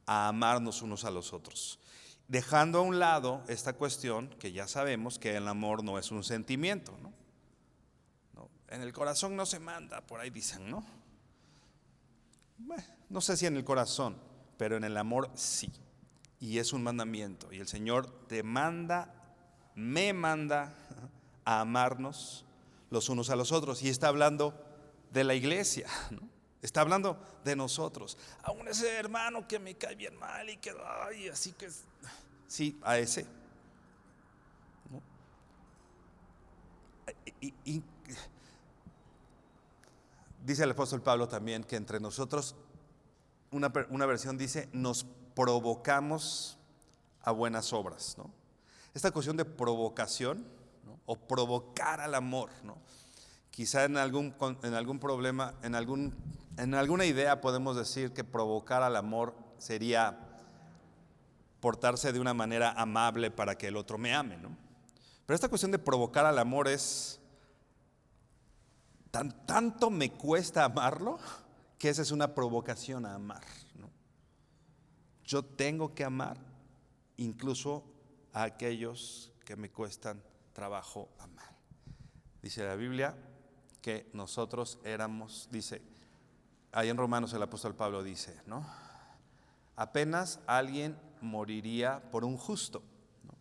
a amarnos unos a los otros, dejando a un lado esta cuestión que ya sabemos que el amor no es un sentimiento, ¿no? En el corazón no se manda, por ahí dicen, ¿no? Bueno, no sé si en el corazón, pero en el amor sí. Y es un mandamiento. Y el Señor me manda a amarnos los unos a los otros. Y está hablando de la iglesia, ¿no? Está hablando de nosotros. Aún ese hermano que me cae bien mal y que, ay, así que, sí, a ese, ¿no? Y dice el apóstol Pablo también que entre nosotros, una versión dice, nos provocamos a buenas obras, ¿no? Esta cuestión de provocación, ¿no? O provocar al amor, ¿no? Quizá en algún problema, en algún En alguna idea podemos decir que provocar al amor sería portarse de una manera amable para que el otro me ame, ¿no? Pero esta cuestión de provocar al amor es tanto me cuesta amarlo que esa es una provocación a amar, ¿no? Yo tengo que amar incluso a aquellos que me cuestan trabajo amar. Dice la Biblia que nosotros éramos, dice, ahí en Romanos el apóstol Pablo dice, ¿no? Apenas alguien moriría por un justo, ¿no?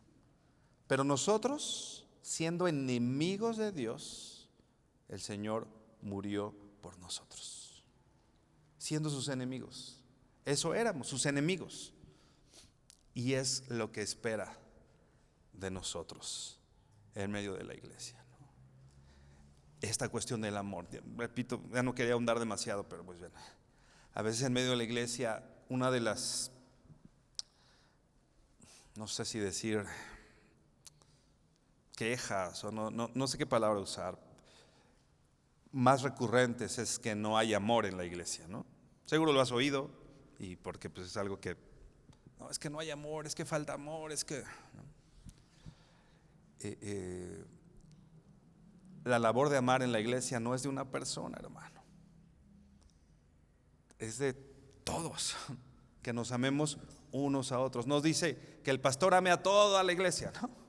Pero nosotros, siendo enemigos de Dios, el Señor murió por nosotros. Siendo sus enemigos. Eso éramos, sus enemigos. Y es lo que espera de nosotros en medio de la iglesia, ¿no? Esta cuestión del amor. Repito, ya no quería ahondar demasiado, pero pues bien. A veces en medio de la iglesia, una de las, no sé si decir quejas o no sé qué palabra usar, más recurrentes es que no hay amor en la iglesia, ¿no? Seguro lo has oído, y porque pues es algo que, no, es que no hay amor, es que falta amor, es que, ¿no? La labor de amar en la iglesia no es de una persona, hermano, es de todos, que nos amemos unos a otros. Nos dice que el pastor ame a toda la iglesia, ¿no?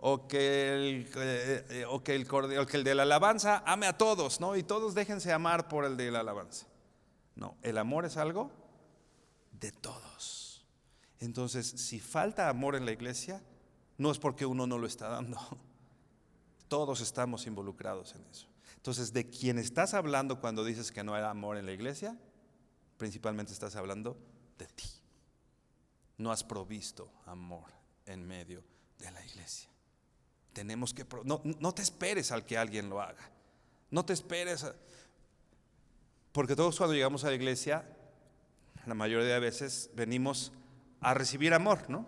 O que el de la alabanza ame a todos, ¿no? Y todos déjense amar por el de la alabanza. No, el amor es algo de todos. Entonces, si falta amor en la iglesia, no es porque uno no lo está dando. Todos estamos involucrados en eso. Entonces, ¿de quién estás hablando cuando dices que no hay amor en la iglesia? Principalmente estás hablando de ti. No has provisto amor en medio de la iglesia. Tenemos que, no te esperes al que alguien lo haga. No te esperes porque todos cuando llegamos a la iglesia, la mayoría de veces venimos a recibir amor, ¿no?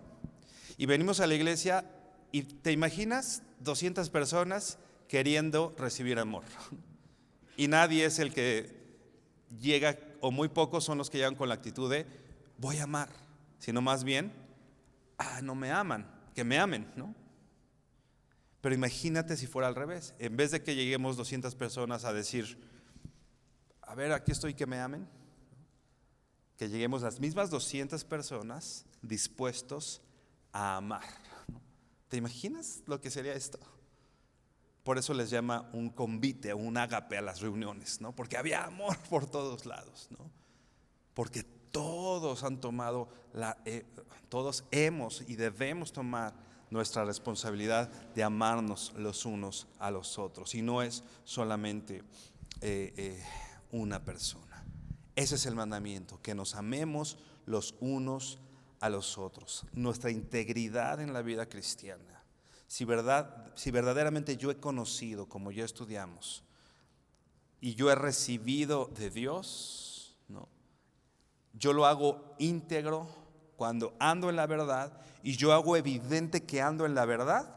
Y venimos a la iglesia y te imaginas 200 personas queriendo recibir amor. Y nadie es el que llega, o muy pocos son los que llegan con la actitud de voy a amar, sino más bien, no me aman, que me amen, ¿no? Pero imagínate si fuera al revés. En vez de que lleguemos 200 personas a decir, a ver, aquí estoy, que me amen, que lleguemos las mismas 200 personas dispuestos a amar, ¿no? ¿Te imaginas lo que sería esto? Por eso les llama un convite, un ágape a las reuniones, ¿no? Porque había amor por todos lados, ¿no? Porque todos han tomado, todos hemos y debemos tomar nuestra responsabilidad de amarnos los unos a los otros. Y no es solamente una persona. Ese es el mandamiento, que nos amemos los unos a los otros. Nuestra integridad en la vida cristiana. Si verdaderamente yo he conocido, como ya estudiamos, y yo he recibido de Dios, ¿no? Yo lo hago íntegro cuando ando en la verdad, y yo hago evidente que ando en la verdad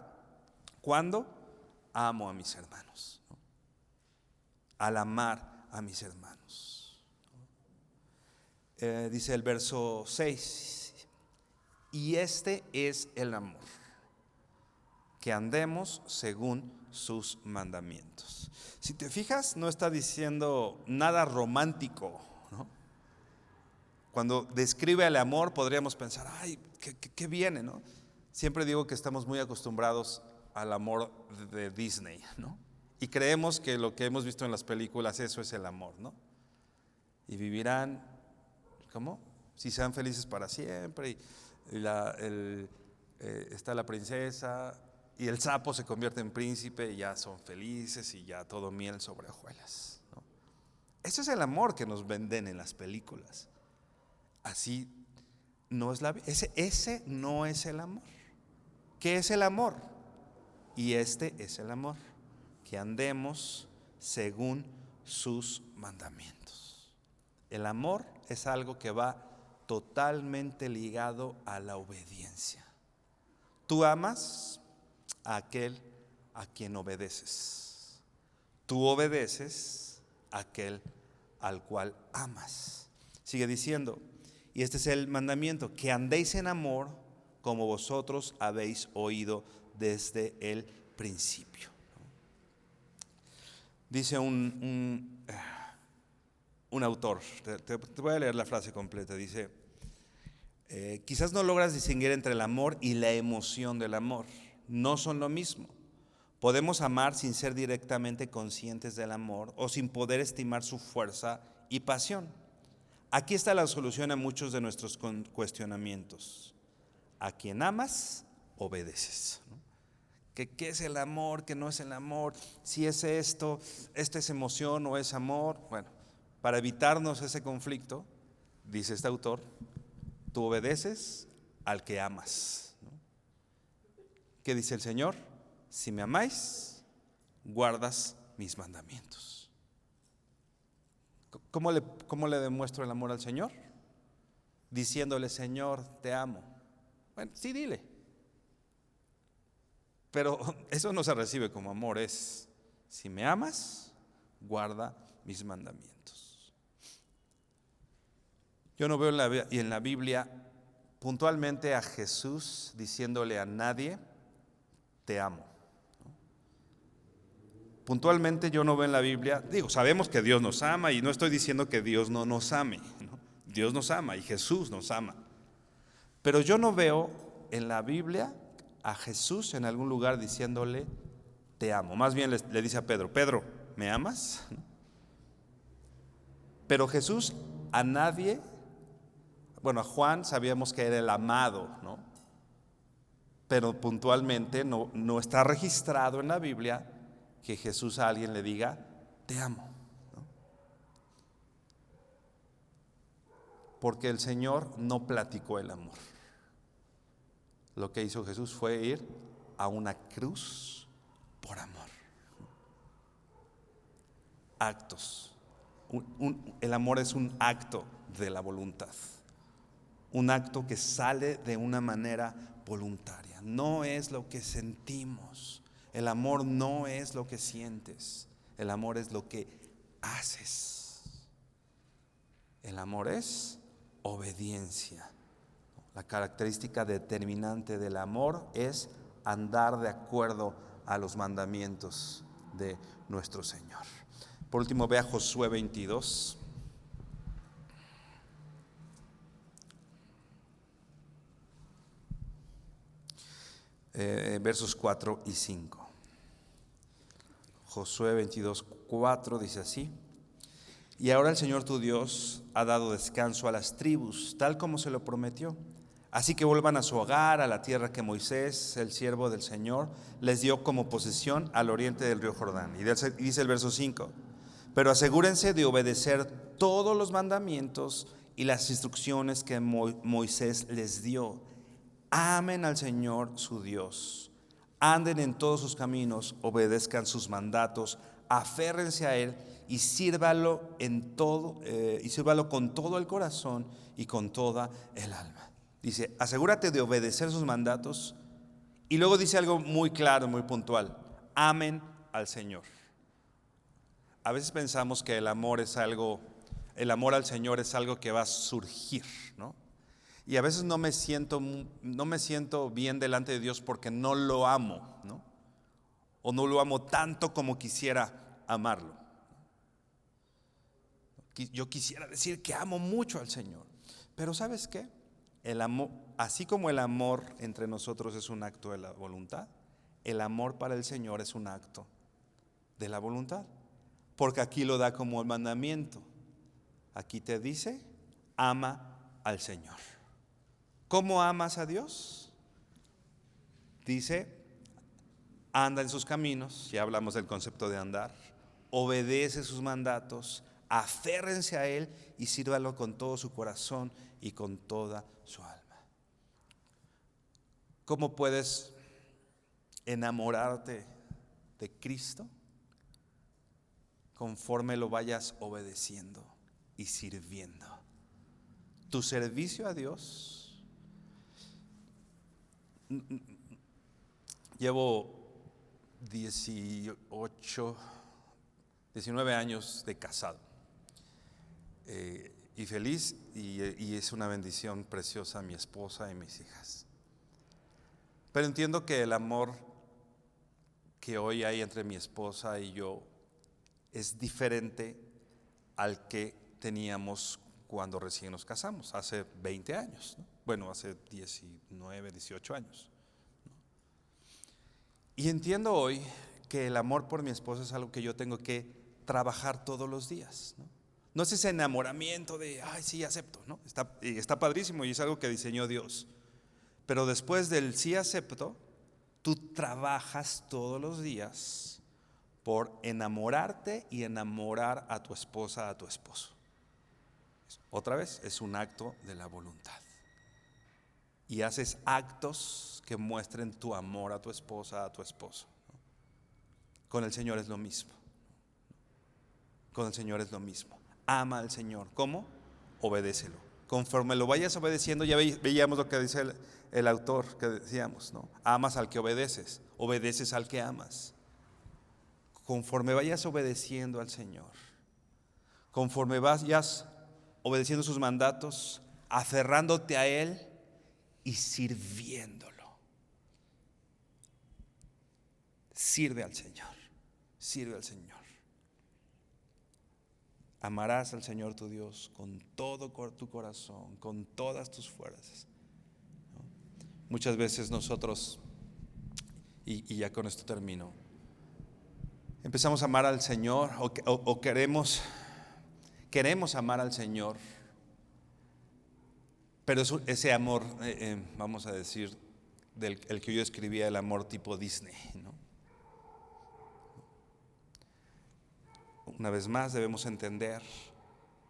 cuando amo a mis hermanos, ¿no? Al amar a mis hermanos. Dice el verso 6, y este es el amor, que andemos según sus mandamientos. Si te fijas, no está diciendo nada romántico, ¿no? Cuando describe el amor podríamos pensar, ay, ¿qué viene, no? Siempre digo que estamos muy acostumbrados al amor de Disney, ¿no? Y creemos que lo que hemos visto en las películas, eso es el amor, ¿no? Y vivirán, ¿cómo? Si sean felices para siempre, está la princesa, y el sapo se convierte en príncipe y ya son felices y ya todo miel sobre hojuelas, ¿no? Ese es el amor que nos venden en las películas. Así no es ese no es el amor. ¿Qué es el amor? Y este es el amor, que andemos según sus mandamientos. El amor es algo que va totalmente ligado a la obediencia. Tú amas a aquel a quien obedeces. Tú obedeces a aquel al cual amas. Sigue diciendo, y este es el mandamiento, que andéis en amor como vosotros habéis oído desde el principio. Dice un autor, te voy a leer la frase completa, dice, quizás no logras distinguir entre el amor y la emoción del amor, no son lo mismo. Podemos amar sin ser directamente conscientes del amor o sin poder estimar su fuerza y pasión. Aquí está la solución a muchos de nuestros cuestionamientos. A quien amas, obedeces. ¿Qué es el amor? ¿Qué no es el amor? Si es esto es emoción o es amor. Bueno, para evitarnos ese conflicto, dice este autor, tú obedeces al que amas. ¿Qué dice el Señor? Si me amáis, guardas mis mandamientos. ¿Cómo le demuestro el amor al Señor? Diciéndole, Señor, te amo. Bueno, sí, dile. Pero eso no se recibe como amor, es, si me amas, guarda mis mandamientos. Yo no veo en la Biblia puntualmente a Jesús diciéndole a nadie, te amo. Puntualmente yo no veo en la Biblia, sabemos que Dios nos ama y no estoy diciendo que Dios no nos ame, ¿no? Dios nos ama y Jesús nos ama. Pero yo no veo en la Biblia a Jesús en algún lugar diciéndole, te amo. Más bien le dice a Pedro, Pedro, ¿me amas? Pero Jesús a nadie, bueno, a Juan sabíamos que era el amado, ¿no? Pero puntualmente no está registrado en la Biblia que Jesús a alguien le diga, te amo, ¿no? Porque el Señor no platicó el amor. Lo que hizo Jesús fue ir a una cruz por amor. Actos. El amor es un acto de la voluntad. Un acto que sale de una manera voluntaria. No es lo que sentimos. El amor no es lo que sientes. El amor es lo que haces. El amor es obediencia. La característica determinante del amor es andar de acuerdo a los mandamientos de nuestro Señor. Por último, ve a Josué 22. Versos 4 y 5. Josué 22, 4 dice así: y ahora el Señor tu Dios ha dado descanso a las tribus, tal como se lo prometió. Así que vuelvan a su hogar, a la tierra que Moisés, el siervo del Señor, les dio como posesión al oriente del río Jordán. Y dice el verso 5, pero asegúrense de obedecer todos los mandamientos y las instrucciones que Moisés les dio. Amen al Señor su Dios, anden en todos sus caminos, obedezcan sus mandatos, aférrense a Él y sírvalo con todo el corazón y con toda el alma. Dice, asegúrate de obedecer sus mandatos. Y luego dice algo muy claro, muy puntual: amen al Señor. A veces pensamos que el amor al Señor es algo que va a surgir, ¿no? Y a veces no me siento bien delante de Dios porque no lo amo, ¿no? O no lo amo tanto como quisiera amarlo. Yo quisiera decir que amo mucho al Señor, pero ¿sabes qué? El amor, así como el amor entre nosotros es un acto de la voluntad, el amor para el Señor es un acto de la voluntad, porque aquí lo da como el mandamiento. Aquí te dice, ama al Señor. ¿Cómo amas a Dios? Dice, anda en sus caminos, ya hablamos del concepto de andar, obedece sus mandatos, aférrense a Él y sírvalo con todo su corazón y con toda su alma. ¿Cómo puedes enamorarte de Cristo? Conforme lo vayas obedeciendo y sirviendo. Tu servicio a Dios. Llevo 19 años de casado. y feliz, y es una bendición preciosa a mi esposa y mis hijas. Pero entiendo que el amor que hoy hay entre mi esposa y yo es diferente al que teníamos cuando recién nos casamos, hace 20 años, ¿no? Bueno, hace 19, 18 años, ¿no? Y entiendo hoy que el amor por mi esposa es algo que yo tengo que trabajar todos los días, ¿no? No es ese enamoramiento de, ay, sí, acepto, ¿no? Está padrísimo y es algo que diseñó Dios. Pero después del sí acepto, tú trabajas todos los días por enamorarte y enamorar a tu esposa, a tu esposo. Otra vez, es un acto de la voluntad. Y haces actos que muestren tu amor a tu esposa, a tu esposo, ¿no? Con el Señor es lo mismo. Con el Señor es lo mismo. Ama al Señor. ¿Cómo? Obedécelo. Conforme lo vayas obedeciendo, ya veíamos lo que dice el autor que decíamos, ¿no? Amas al que obedeces, obedeces al que amas. Conforme vayas obedeciendo al Señor, conforme vayas obedeciendo sus mandatos, aferrándote a Él y sirviéndolo. Sirve al Señor, sirve al Señor. Amarás al Señor tu Dios con todo tu corazón, con todas tus fuerzas, ¿no? Muchas veces nosotros, y ya con esto termino, empezamos a amar al Señor o queremos amar al Señor, pero ese amor, vamos a decir, el que yo escribía, el amor tipo Disney, ¿no? Una vez más debemos entender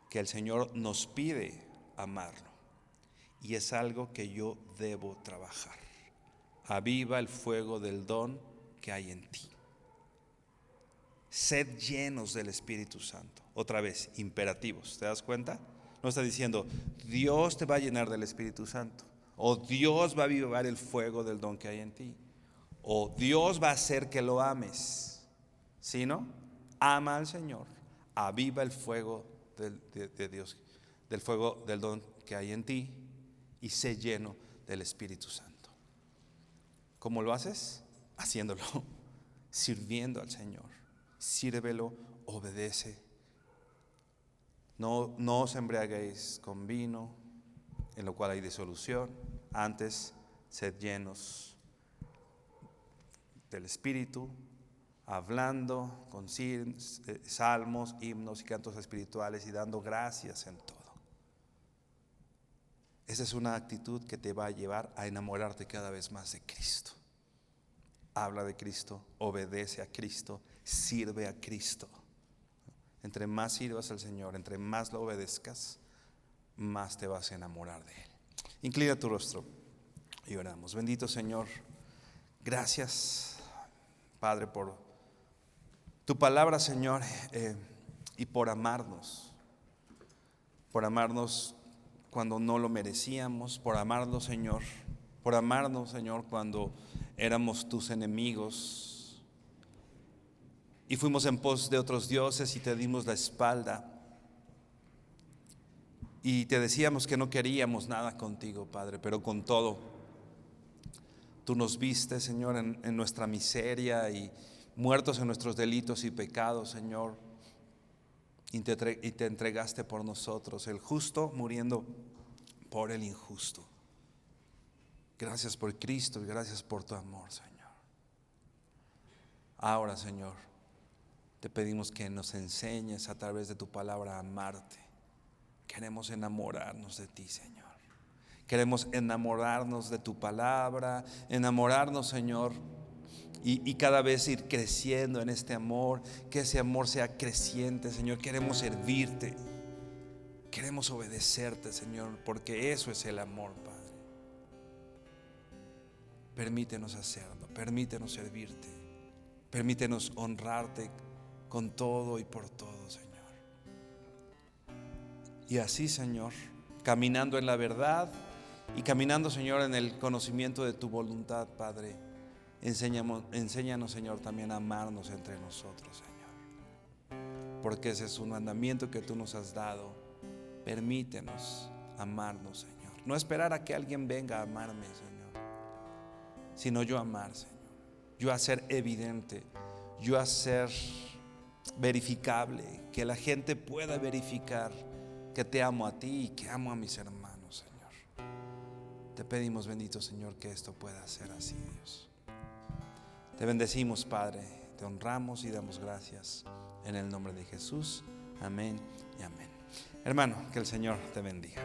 que el Señor nos pide amarlo, y es algo que yo debo trabajar. Aviva el fuego del don que hay en ti. Sed llenos del Espíritu Santo. Otra vez, imperativos, ¿te das cuenta? No está diciendo Dios te va a llenar del Espíritu Santo, o Dios va a avivar el fuego del don que hay en ti, o Dios va a hacer que lo ames, sino ama al Señor, aviva el fuego de Dios, del fuego del don que hay en ti, y sé lleno del Espíritu Santo. ¿Cómo lo haces? Haciéndolo, sirviendo al Señor. Sírvelo, obedece. No os embriaguéis con vino, en lo cual hay disolución. Antes, sed llenos del Espíritu, hablando con salmos, himnos y cantos espirituales, y dando gracias en todo. Esa es una actitud que te va a llevar a enamorarte cada vez más de Cristo. Habla de Cristo, obedece a Cristo, sirve a Cristo. Entre más sirvas al Señor, entre más lo obedezcas, más te vas a enamorar de Él. Inclina tu rostro y oramos. Bendito Señor, gracias, Padre, por tu palabra, Señor, y por amarnos cuando no lo merecíamos, por amarnos, Señor, cuando éramos tus enemigos y fuimos en pos de otros dioses y te dimos la espalda y te decíamos que no queríamos nada contigo, Padre, pero con todo tú nos viste, Señor, en nuestra miseria y muertos en nuestros delitos y pecados, Señor, y te entregaste por nosotros, el justo muriendo por el injusto. Gracias por Cristo y gracias por tu amor, Señor. Ahora, Señor, te pedimos que nos enseñes a través de tu palabra a amarte. Queremos enamorarnos de ti, Señor. Queremos enamorarnos de tu palabra, enamorarnos, Señor, y cada vez ir creciendo en este amor, que ese amor sea creciente, Señor. Queremos servirte, queremos obedecerte, Señor, porque eso es el amor, Padre. Permítenos hacerlo, permítenos servirte, permítenos honrarte con todo y por todo, Señor. Y así, Señor, caminando en la verdad y caminando, Señor, en el conocimiento de tu voluntad, Padre, enséñanos, Señor, también a amarnos entre nosotros, Señor, porque ese es un mandamiento que tú nos has dado, Permítenos amarnos, Señor. No esperar a que alguien venga a amarme, Señor, sino yo amar, Señor. Yo hacer evidente, yo hacer verificable, que la gente pueda verificar que te amo a ti y que amo a mis hermanos, Señor. Te pedimos, bendito Señor, que esto pueda ser así, Dios. Te bendecimos, Padre, te honramos y damos gracias en el nombre de Jesús. Amén y amén. Hermano, que el Señor te bendiga.